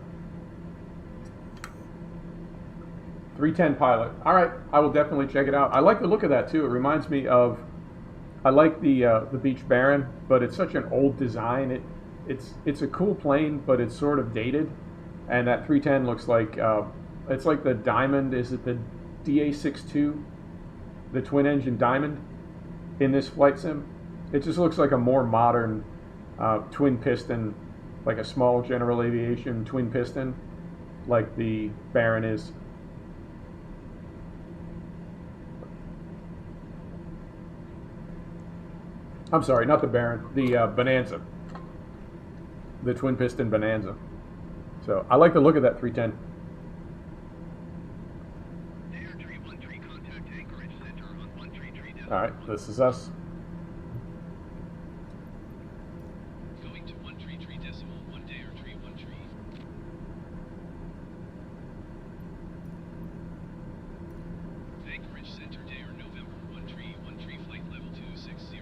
310 pilot. All right, I will definitely check it out. I like the look of that too. It reminds me of, I like the Beech Baron, but it's such an old design. It's a cool plane, but it's sort of dated. And that 310 looks like it's like the Diamond. Is it the DA62, the twin engine Diamond in this flight sim? It just looks like a more modern twin piston, like a small General Aviation twin piston, like the Baron is. I'm sorry, not the Baron, the Bonanza. The twin piston Bonanza. So I like the look of that 310. Air 313, contact Anchorage Center on 133. All right, this is us. Going to 133.1 day or 313. Anchorage Center day or November 1313 flight level 260.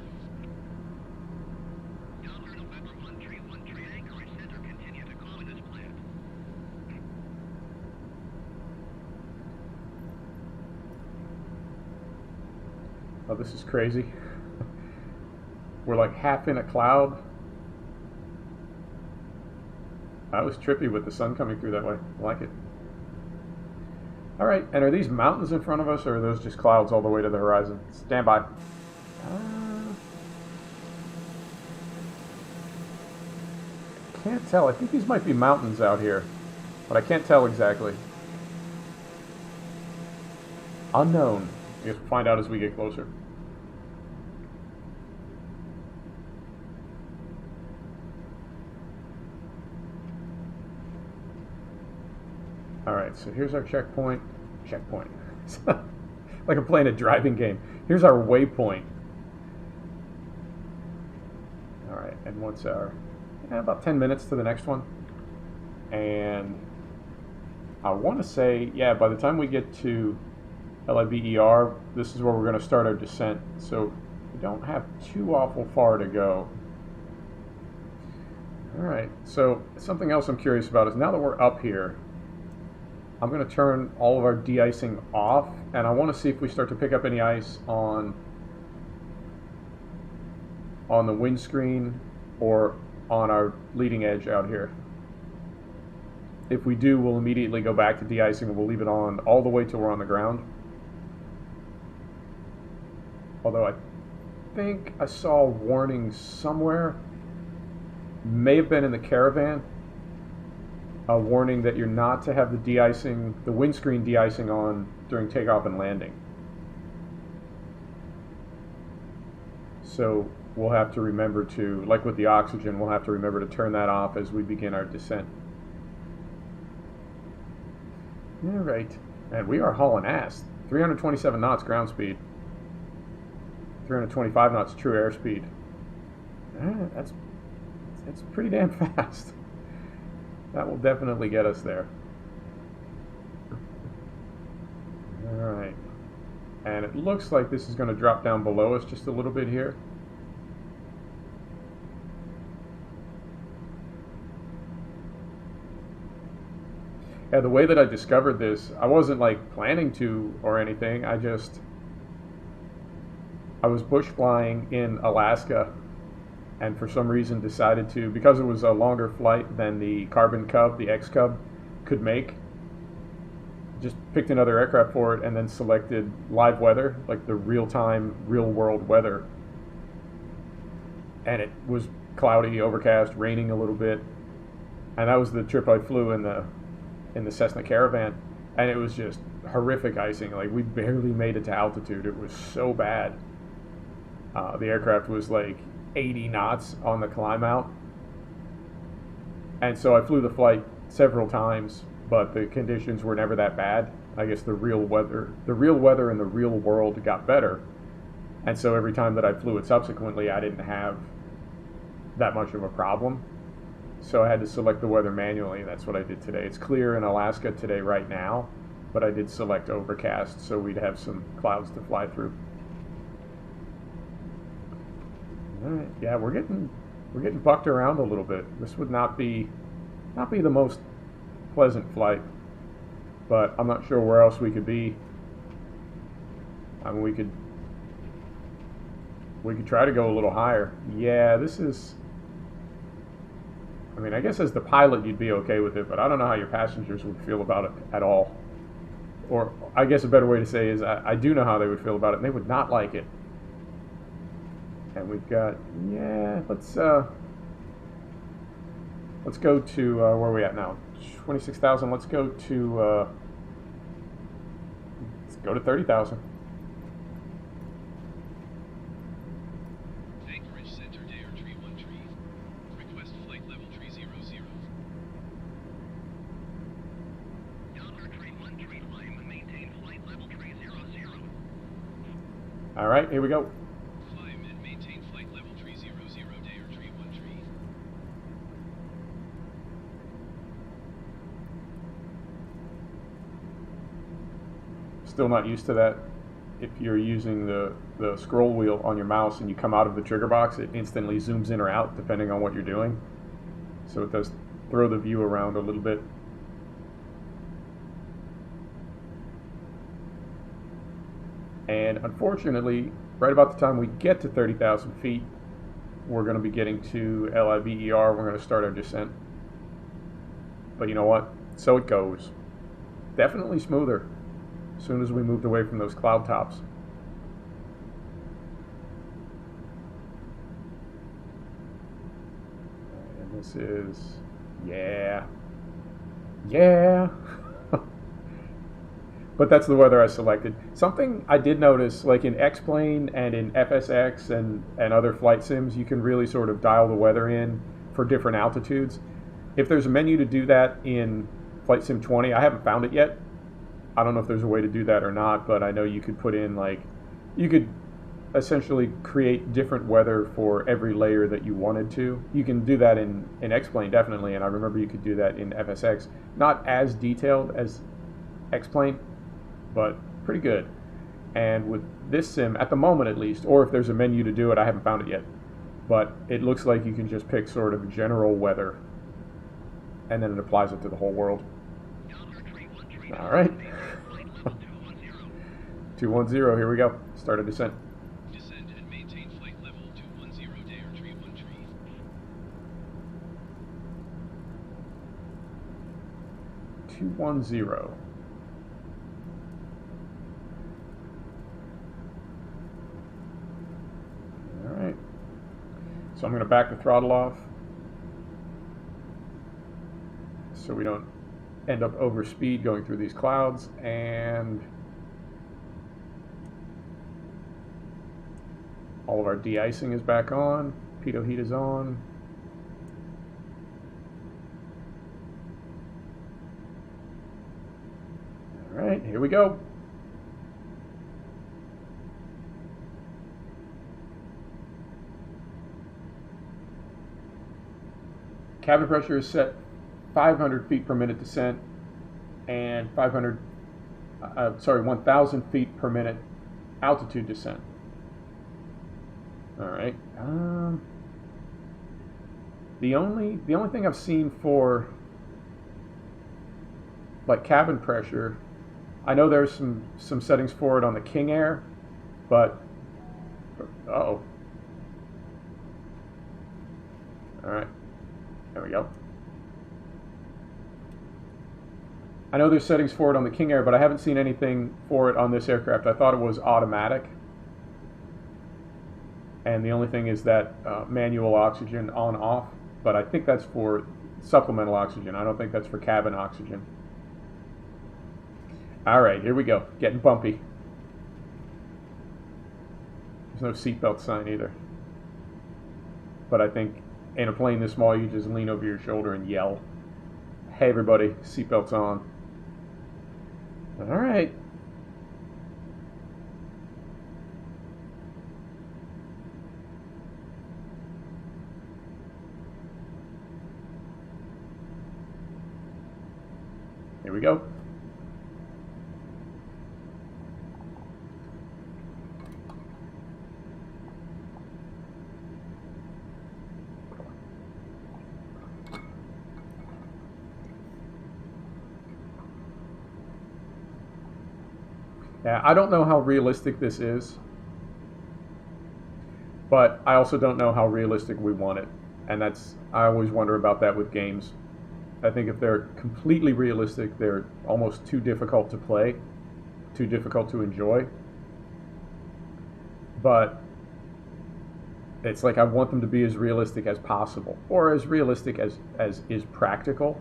November 1313 Anchorage Center, continue to call in as planned. Oh, this is crazy. We're like half in a cloud. That was trippy with the sun coming through that way. I like it. All right, and are these mountains in front of us, or are those just clouds all the way to the horizon? Stand by. Can't tell. I think these might be mountains out here, but I can't tell exactly. Unknown. I guess we'll find out as we get closer. All right, so here's our checkpoint. Checkpoint. Like I'm playing a driving game. Here's our waypoint. All right, and what's our... about 10 minutes to the next one. And I want to say, yeah, by the time we get to LIBER, this is where we're going to start our descent. So we don't have too awful far to go. All right, so something else I'm curious about is now that we're up here, I'm going to turn all of our de-icing off, and I want to see if we start to pick up any ice on the windscreen or on our leading edge out here. If we do, we'll immediately go back to de-icing and we'll leave it on all the way till we're on the ground. Although I think I saw a warning somewhere, may have been in the Caravan, a warning that you're not to have the de-icing, the windscreen de-icing on during takeoff and landing. So we'll have to remember to, like with the oxygen, we'll have to remember to turn that off as we begin our descent. All right, and we are hauling ass. 327 knots ground speed. 325 knots true airspeed. That's pretty damn fast. That will definitely get us there. Alright. And it looks like this is going to drop down below us just a little bit here. Yeah, the way that I discovered this, I wasn't like planning to or anything. I was bush flying in Alaska, and for some reason decided to, because it was a longer flight than the Carbon Cub, the X Cub, could make, just picked another aircraft for it and then selected live weather, like the real-time, real-world weather. And it was cloudy, overcast, raining a little bit. And that was the trip I flew in the Cessna Caravan. And it was just horrific icing. Like, we barely made it to altitude. It was so bad. The aircraft was like 80 knots on the climb out. And so I flew the flight several times, but the conditions were never that bad. I guess the real weather in the real world got better. And so every time that I flew it subsequently, I didn't have that much of a problem. So I had to select the weather manually, and that's what I did today. It's clear in Alaska today right now, but I did select overcast so we'd have some clouds to fly through. All right, yeah, we're getting bucked around a little bit. This would not be the most pleasant flight, but I'm not sure where else we could be. I mean, we could try to go a little higher. Yeah, this is, I mean, I guess as the pilot you'd be okay with it, but I don't know how your passengers would feel about it at all. Or I guess a better way to say is I do know how they would feel about it, and they would not like it. And we've got, yeah, let's go to, where are we at now? 26,000. Let's go to 30,000. Anchorage Center, Dare 313. Request flight level 300. Delta 313, climb and maintain flight level 300. All right, here we go. Climb and maintain flight level 300, Dare 313. Still not used to that. If you're using the scroll wheel on your mouse and you come out of the trigger box, it instantly zooms in or out depending on what you're doing. So it does throw the view around a little bit. And unfortunately, right about the time we get to 30,000 feet, we're going to be getting to LIVER. We're going to start our descent. But you know what? So it goes. Definitely smoother as soon as we moved away from those cloud tops. And this is, yeah. But that's the weather I selected. Something I did notice, like in X-Plane and in FSX and other flight sims, you can really sort of dial the weather in for different altitudes. If there's a menu to do that in Flight Sim 20, I haven't found it yet. I don't know if there's a way to do that or not, but I know you could put in, like, you could essentially create different weather for every layer that you wanted to. You can do that in X-Plane, definitely, and I remember you could do that in FSX. Not as detailed as X-Plane, but pretty good. And with this sim, at the moment at least, or if there's a menu to do it, I haven't found it yet, but it looks like you can just pick sort of general weather, and then it applies it to the whole world. All right. 210, here we go. Start a descent. Descend and maintain flight level 210, Dare 313. 210. All right. So I'm going to back the throttle off so we don't end up over speed going through these clouds, and all of our de-icing is back on. Pitot heat is on. All right, here we go. Cabin pressure is set 500 feet per minute descent and 1,000 feet per minute altitude descent. All right. The only thing I've seen for like cabin pressure, I know there's some settings for it on the King Air, but all right, there we go. I know there's settings for it on the King Air, but I haven't seen anything for it on this aircraft. I thought it was automatic. And the only thing is that manual oxygen on off, but I think that's for supplemental oxygen. I don't think that's for cabin oxygen. All right, here we go. Getting bumpy. There's no seatbelt sign either. But I think in a plane this small, you just lean over your shoulder and yell, "Hey everybody, seatbelt's on." All right. Here we go. Yeah, I don't know how realistic this is, but I also don't know how realistic we want it. And I always wonder about that with games. I think if they're completely realistic, they're almost too difficult to play, too difficult to enjoy. But it's like I want them to be as realistic as possible, or as realistic as is practical.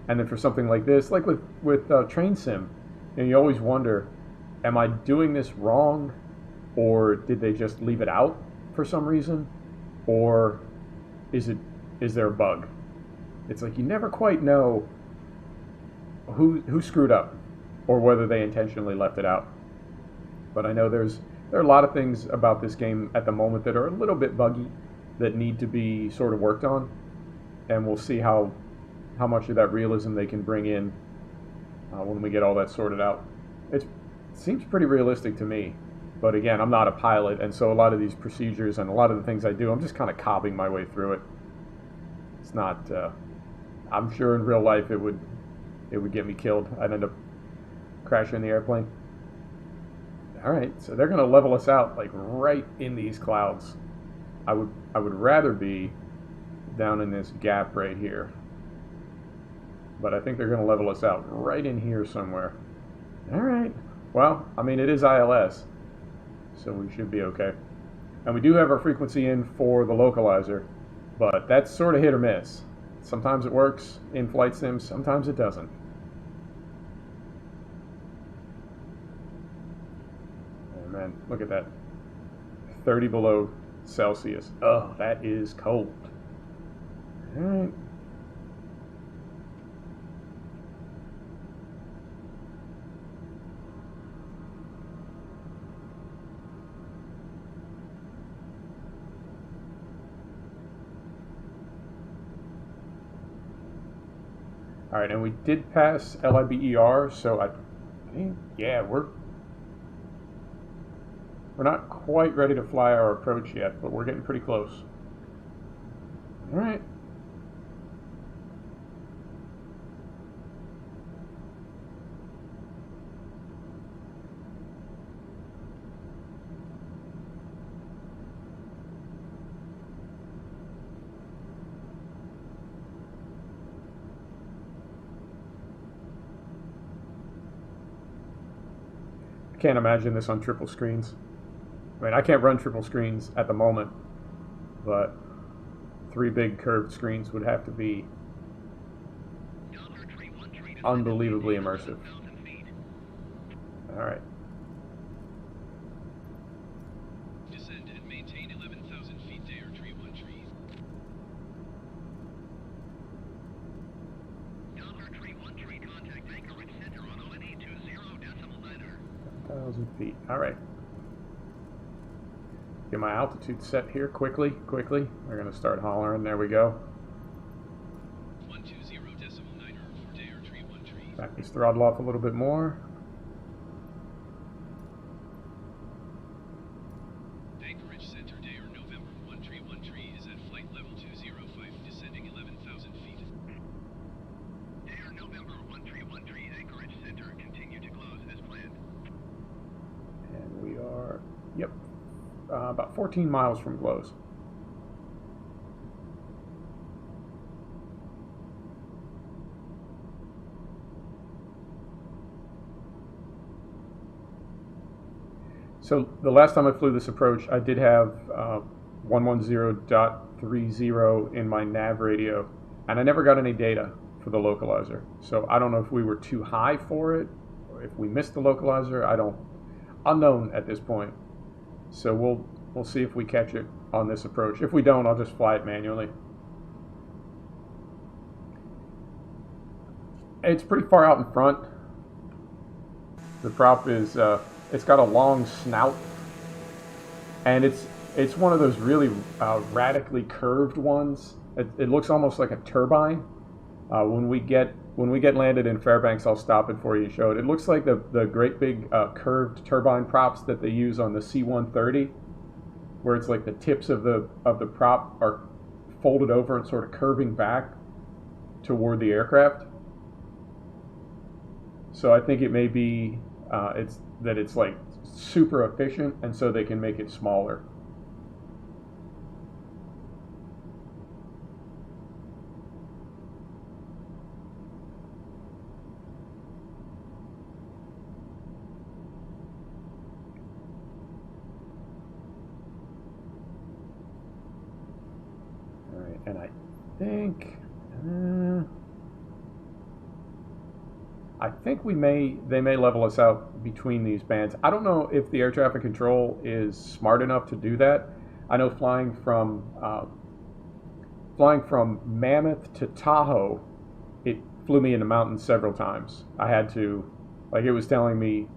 And then for something like this, like with Train Sim, you always wonder, am I doing this wrong, or did they just leave it out for some reason, or is there a bug? It's like you never quite know who screwed up, or whether they intentionally left it out. But I know there are a lot of things about this game at the moment that are a little bit buggy, that need to be sort of worked on, and we'll see how much of that realism they can bring in when we get all that sorted out. It seems pretty realistic to me, but again, I'm not a pilot, and so a lot of these procedures and a lot of the things I do, I'm just kind of cobbing my way through it. It's not. I'm sure in real life it would get me killed. I'd end up crashing the airplane. All right, so they're going to level us out like right in these clouds. I would rather be down in this gap right here, but I think they're going to level us out right in here somewhere. All right. Well, I mean, it is ILS, so we should be okay. And we do have our frequency in for the localizer, but that's sort of hit or miss. Sometimes it works in flight sims, sometimes it doesn't. Oh man, look at that. 30 below Celsius. Oh, that is cold. All right. All right, and we did pass LIBER, so I think, yeah, we're not quite ready to fly our approach yet, but we're getting pretty close. All right. Can't imagine this on triple screens. I mean, I can't run triple screens at the moment, but 3 big curved screens would have to be unbelievably immersive. All right. Descend and maintain 11,000 feet there, tree 1 tree. Tree 1 tree, contact Anchorage Center on ONE 20.9. 1,000 feet. All right. Get my altitude set here quickly. We're going to start hollering. There we go. 120.9 for day or tree 1 tree. Back this throttle off a little bit more. Anchorage Center, day or November 1 tree is at flight level 205, descending 11,000 feet. Day or November 1 tree, Anchorage Center, continue to close as planned. And we are, yep, about 14 miles from close. So the last time I flew this approach, I did have 110.30 in my nav radio, and I never got any data for the localizer. So I don't know if we were too high for it, or if we missed the localizer. Unknown at this point. So we'll see if we catch it on this approach. If we don't, I'll just fly it manually. It's pretty far out in front. The prop is it's got a long snout, and it's one of those really radically curved ones. It looks almost like a turbine. When we get landed in Fairbanks, I'll stop it for you and show it. It looks like the great big curved turbine props that they use on the C-130, where it's like the tips of the prop are folded over and sort of curving back toward the aircraft. So I think it may be it's like super efficient, and so they can make it smaller. All right, and I think they may level us out between these bands. I don't know if the air traffic control is smart enough to do that. I know flying from Mammoth to Tahoe, it flew me in the mountains several times. I had to, like, it was telling me,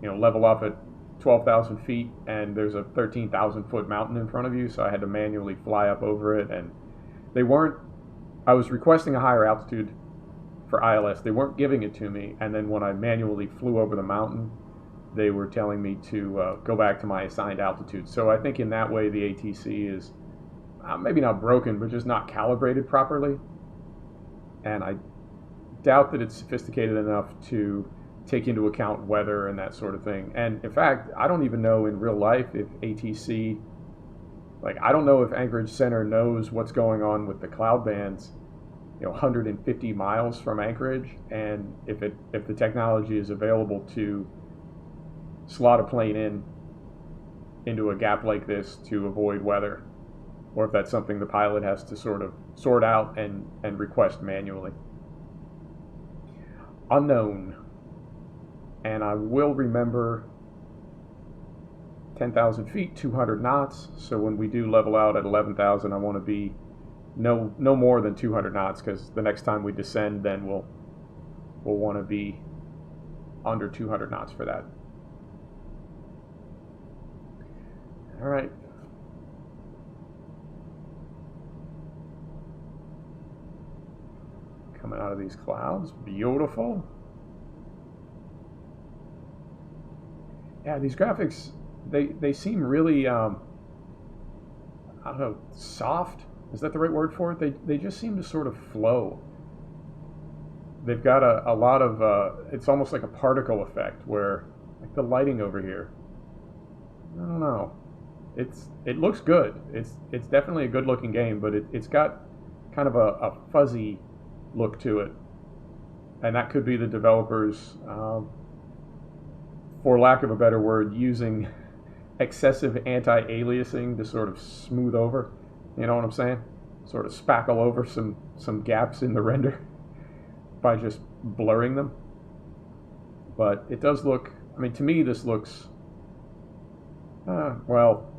level off at 12,000 feet, and there's a 13,000 foot mountain in front of you, so I had to manually fly up over it, and I was requesting a higher altitude for ILS. They weren't giving it to me, and then when I manually flew over the mountain, they were telling me to go back to my assigned altitude. So I think in that way the ATC is maybe not broken, but just not calibrated properly, and I doubt that it's sophisticated enough to take into account weather and that sort of thing. And in fact, I don't even know in real life if ATC, I don't know if Anchorage Center knows what's going on with the cloud bands 150 miles from Anchorage, and if the technology is available to slot a plane into a gap like this to avoid weather, or if that's something the pilot has to sort of sort out and request manually. Unknown. And I will remember 10,000 feet, 200 knots. So when we do level out at 11,000, I want to be no more than 200 knots, because the next time we descend, then we'll want to be under 200 knots for that. All right. Coming out of these clouds, beautiful. Yeah, these graphics, they seem really, I don't know, soft. Is that the right word for it? They just seem to sort of flow. They've got a lot of, it's almost like a particle effect where, like the lighting over here, I don't know. It looks good. It's definitely a good looking game, but it's got kind of a fuzzy look to it. And that could be the developers, for lack of a better word, using excessive anti-aliasing to sort of smooth over. You know what I'm saying? Sort of spackle over some gaps in the render by just blurring them. But it does look, I mean, to me this looks, well,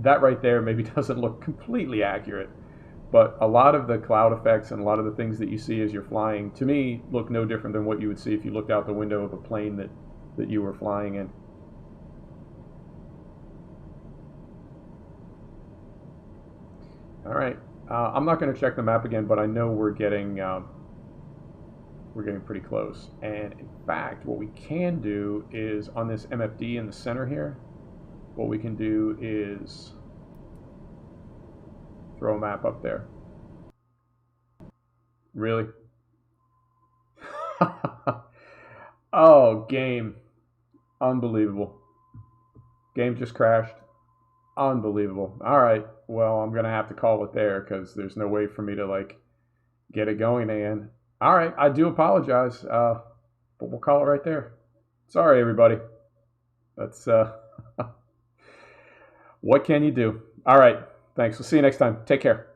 that right there maybe doesn't look completely accurate. But a lot of the cloud effects and a lot of the things that you see as you're flying, to me, look no different than what you would see if you looked out the window of a plane that you were flying in. All right. I'm not going to check the map again, but I know we're getting pretty close. And in fact, what we can do is on this MFD in the center here, what we can do is throw a map up there. Really? Oh, game. Unbelievable. Game just crashed. Unbelievable. All right. Well, I'm going to have to call it there because there's no way for me to, like, get it going again. All right. I do apologize, but we'll call it right there. Sorry, everybody. That's, what can you do? All right. Thanks. We'll see you next time. Take care.